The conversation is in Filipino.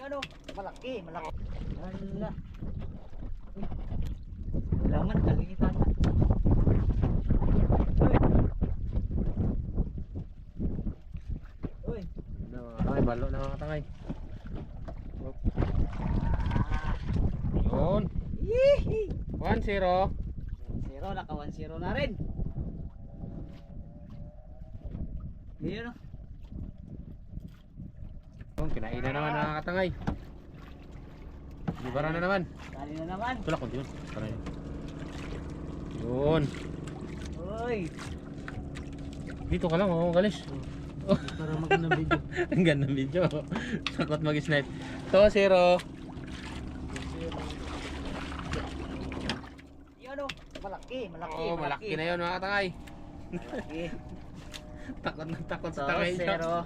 Ano? Malaki, malaki. Hala. Laman, kalinitan. Uy. Ay, balo na mga tangay. Yun. Yee! 1-0. 0, naka 1-0 na rin. Yun o. Yun, kinain na naman mga katangay. Libara na naman. Dali na naman. Tulak ko yun. Para yun. Yun. Uy. Dito ka lang, oh, galis. Para magandang video. Ang ganda ng video. Sakot mag-snipe. 2-0. Yun o. Malaki, malaki. Oh, malaki na yun mga katangay. Malaki. Takot na takot sa tangay. 2-0.